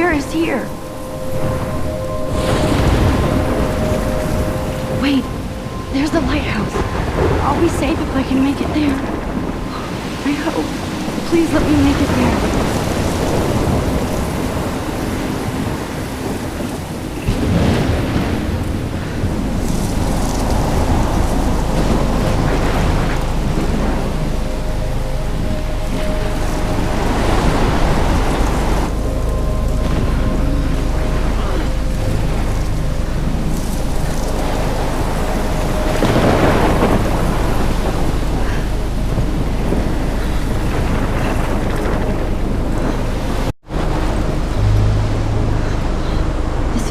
swear is here. Wait, there's the lighthouse. I'll be safe if I can make it there. I hope. Please let me make it there.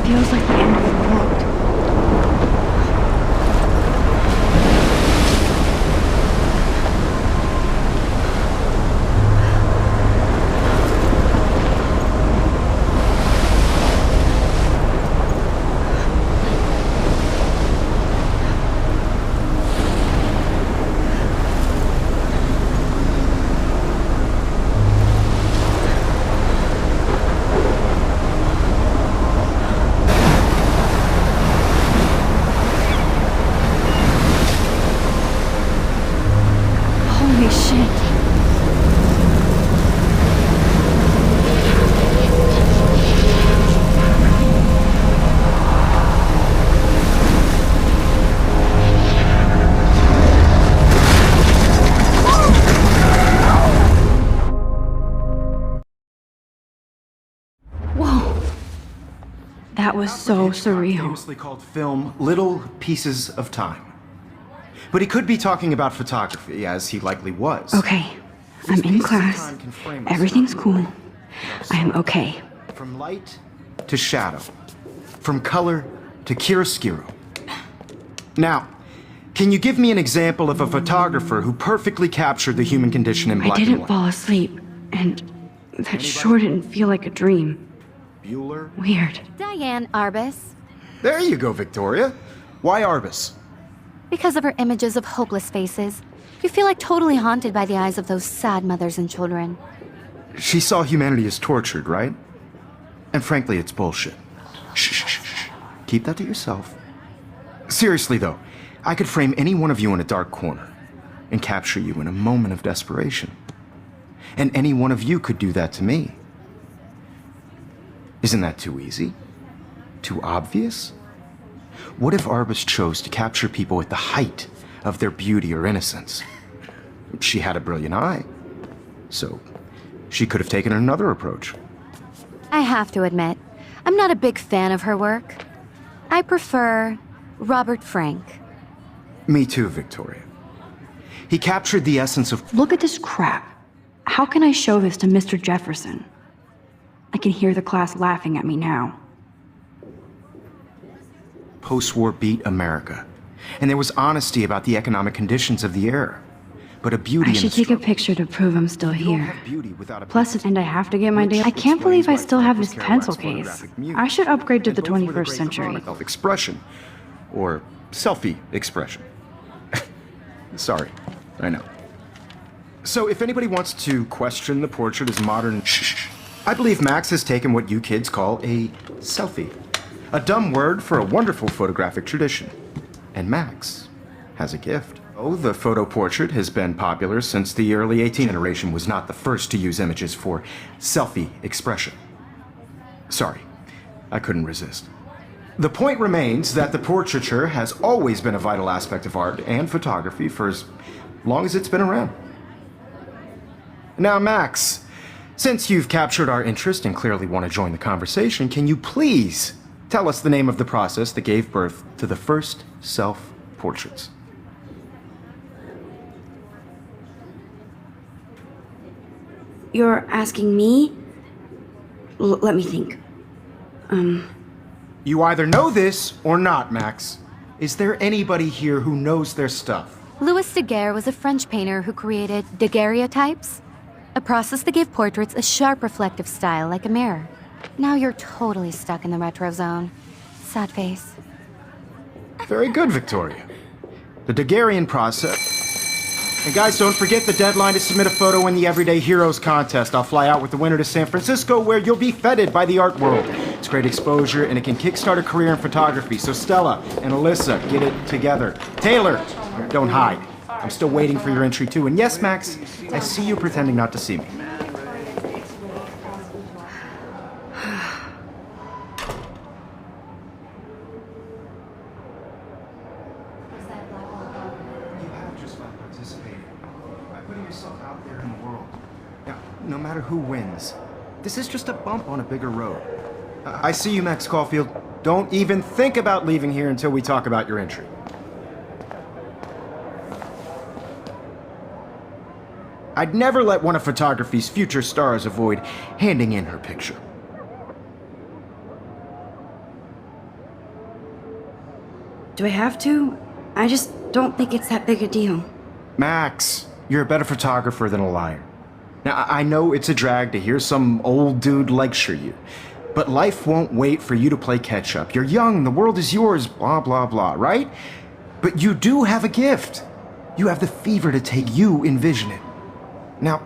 Feels like the end of the world. Holy shit. Whoa. That was so surreal. Famously called film Little Pieces of Time. But he could be talking about photography, as he likely was. Okay, I'm in class. Everything's cool. I'm okay. From light to shadow. From color to chiaroscuro. Now, can you give me an example of a photographer who perfectly captured the human condition in black and I didn't white? fall asleep, and that sure didn't feel like a dream. Bueller? Weird. Diane Arbus. There you go, Victoria. Why Arbus? Because of her images of hopeless faces, you feel like totally haunted by the eyes of those sad mothers and children. She saw humanity as tortured, right? And frankly, it's bullshit. Shh, shh, shh, shh. Keep that to yourself. Seriously, though, I could frame any one of you in a dark corner and capture you in a moment of desperation. And any one of you could do that to me. Isn't that too easy? Too obvious? What if Arbus chose to capture people at the height of their beauty or innocence? She had a brilliant eye, so she could have taken another approach. I have to admit, I'm not a big fan of her work. I prefer Robert Frank. Me too, Victoria. He captured the essence of... Look at this crap. How can I show this to Mr. Jefferson? I can hear the class laughing at me now. Post-war beat America, and there was honesty about the economic conditions of the era. But a beauty I should take a picture to prove I'm still here. Plus, and I have to get my day. I can't believe I still have this pencil case. I should upgrade to the 21st century. Expression, or selfie expression. Sorry, I know. So if anybody wants to question the portrait as modern, I believe Max has taken what you kids call a selfie. A dumb word for a wonderful photographic tradition. And Max has a gift. Oh, the photo portrait has been popular since the early 18th generation was not the first to use images for selfie expression. Sorry, I couldn't resist. The point remains that the portraiture has always been a vital aspect of art and photography for as long as it's been around. Now, Max, since you've captured our interest and clearly want to join the conversation, can you please tell us the name of the process that gave birth to the first self-portraits? You're asking me? Let me think. You either know this or not, Max. Is there anybody here who knows their stuff? Louis Daguerre was a French painter who created daguerreotypes, a process that gave portraits a sharp reflective style like a mirror. Now you're totally stuck in the retro zone. Sad face. Very good, Victoria. The Daguerrean process... And guys, don't forget the deadline to submit a photo in the Everyday Heroes contest. I'll fly out with the winner to San Francisco, where you'll be feted by the art world. It's great exposure, and it can kickstart a career in photography. So Stella and Alyssa, get it together. Taylor, don't hide. I'm still waiting for your entry too. And yes, Max, I see you pretending not to see me. No matter who wins, this is just a bump on a bigger road. I see you, Max Caulfield. Don't even think about leaving here until we talk about your entry. I'd never let one of photography's future stars avoid handing in her picture. Do I have to? I just don't think it's that big a deal. Max, you're a better photographer than a liar. Now, I know it's a drag to hear some old dude lecture you, but life won't wait for you to play catch-up. You're young, the world is yours, blah, blah, blah, right? But you do have a gift. You have the fever to take you envision it. Now,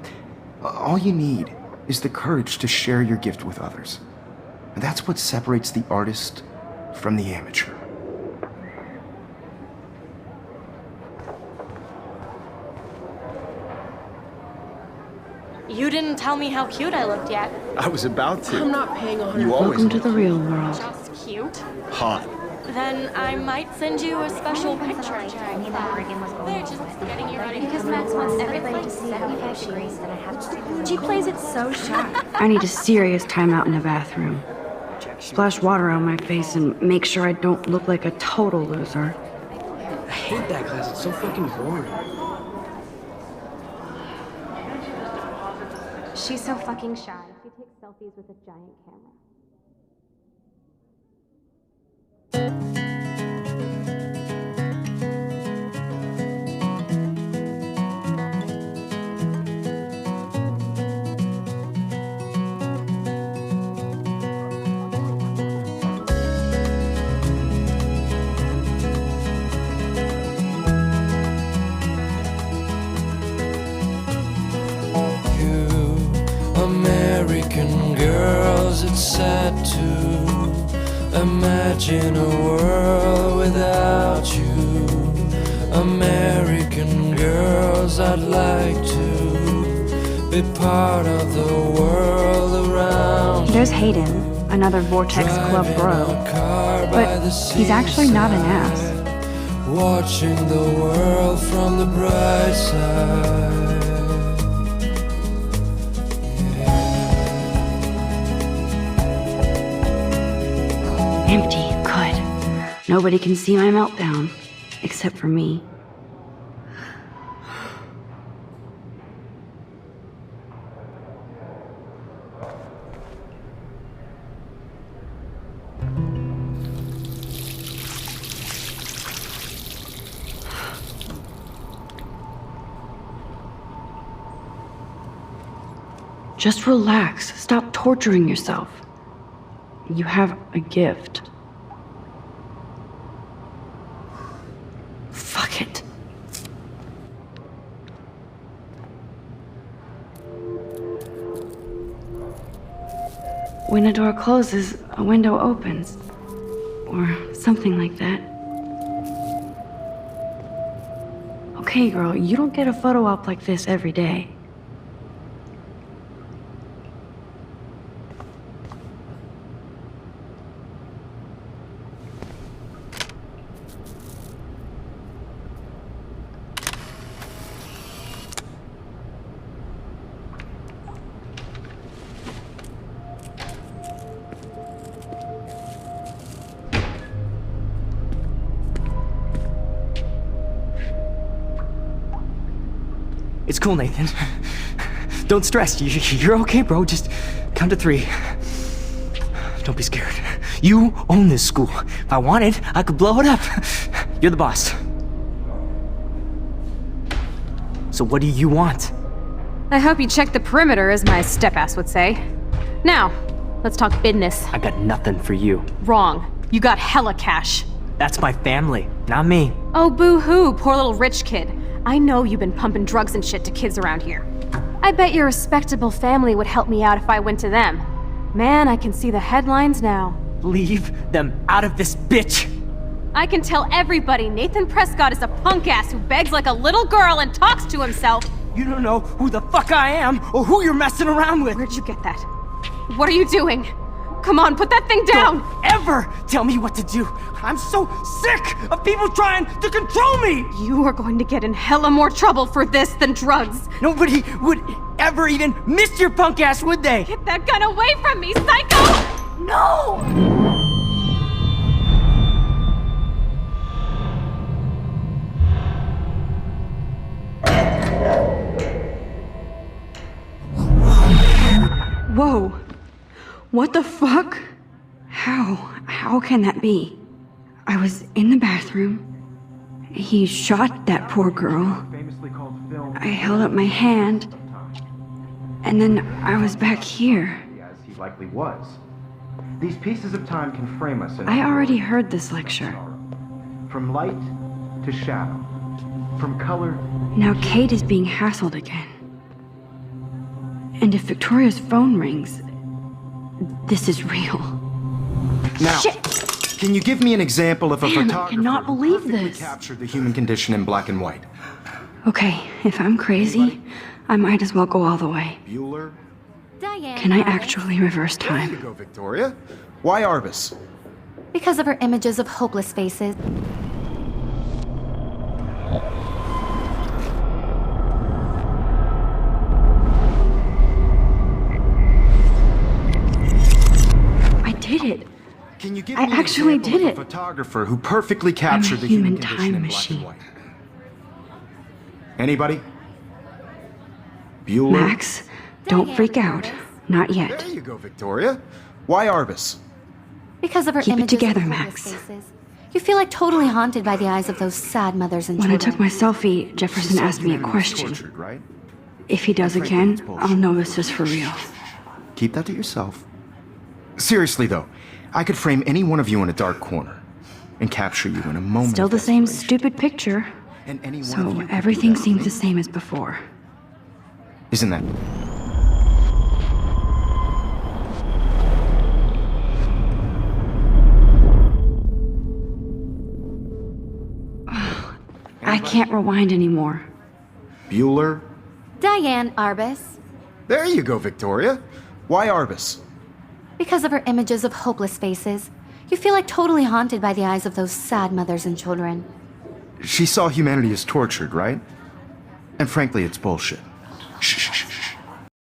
all you need is the courage to share your gift with others. And that's what separates the artist from the amateur. You didn't tell me how cute I looked yet. I was about to. I'm not paying 100. You always Welcome to the real world. Just cute. hot. Then I might send you a special picture. They're just getting you ready. Because Max wants everybody to see 75 degrees that I have to. She plays it so shy. I need a serious timeout in the bathroom. Splash water on my face and make sure I don't look like a total loser. I hate that class. It's so fucking boring. She's so fucking shy. She takes selfies with a giant camera. American girls, it's sad to imagine a world without you. American girls, I'd like to be part of the world around. There's Hayden, another Vortex Club bro. But he's actually not an ass. Watching the world from the bright side. Empty, good. Nobody can see my meltdown, except for me. Just relax. Stop torturing yourself. You have a gift. Fuck it. When a door closes, a window opens. Or something like that. Okay, girl, you don't get a photo op like this every day. It's cool, Nathan. Don't stress. You're okay, bro. Just count to 3. Don't be scared. You own this school. If I wanted, I could blow it up. You're the boss. So what do you want? I hope you checked the perimeter, as my step-ass would say. Now, let's talk business. I got nothing for you. Wrong. You got hella cash. That's my family, not me. Oh, boo-hoo, poor little rich kid. I know you've been pumping drugs and shit to kids around here. I bet your respectable family would help me out if I went to them. Man, I can see the headlines now. Leave them out of this bitch! I can tell everybody Nathan Prescott is a punk ass who begs like a little girl and talks to himself. You don't know who the fuck I am or who you're messing around with! Where'd you get that? What are you doing? Come on, put that thing down! Don't ever tell me what to do! I'm so sick of people trying to control me! You are going to get in hella more trouble for this than drugs. Nobody would ever even miss your punk ass, would they? Get that gun away from me, psycho! No! Whoa. What the fuck? How can that be? I was in the bathroom. He shot that poor girl. I held up my hand. And then I was back here. As he likely was. These pieces of time can frame us in I already heard this lecture. From light to shadow. From color. Now Kate is being hassled again. And if Victoria's phone rings, this is real. Now, Shit! Can you give me an example of a Damn, I photographer cannot who believe perfectly this. captured the human condition in black and white? Okay, if I'm crazy, I might as well go all the way. Bueller? Diane. Can I Arbus. actually reverse There you time? go, Victoria. Why Arbus? Because of her images of hopeless faces. I did it. Can you give I me an actually example did of it. a photographer who perfectly captured the human condition time in machine. black and white? Anybody? Bueller? Max, don't Diane freak out. Arbus. Not yet. There you go, Victoria. Why Arbus? Because of her Keep it images together, of Max. hopeless faces. You feel like totally haunted by the eyes of those sad mothers and When I children. took my selfie, Jefferson asked me a question. Tortured, right? If he does again, I'll know this is for real. Keep that to yourself. Seriously, though, I could frame any one of you in a dark corner and capture you in a moment. Still of the same desperation. stupid picture. And any one of So you could do everything that seems with the me. same as before. Isn't that? I can't rewind anymore. Bueller? Diane Arbus. There you go, Victoria. Why Arbus? Because of her images of hopeless faces. You feel like totally haunted by the eyes of those sad mothers and children. She saw humanity as tortured, right? And frankly, it's bullshit. Shh.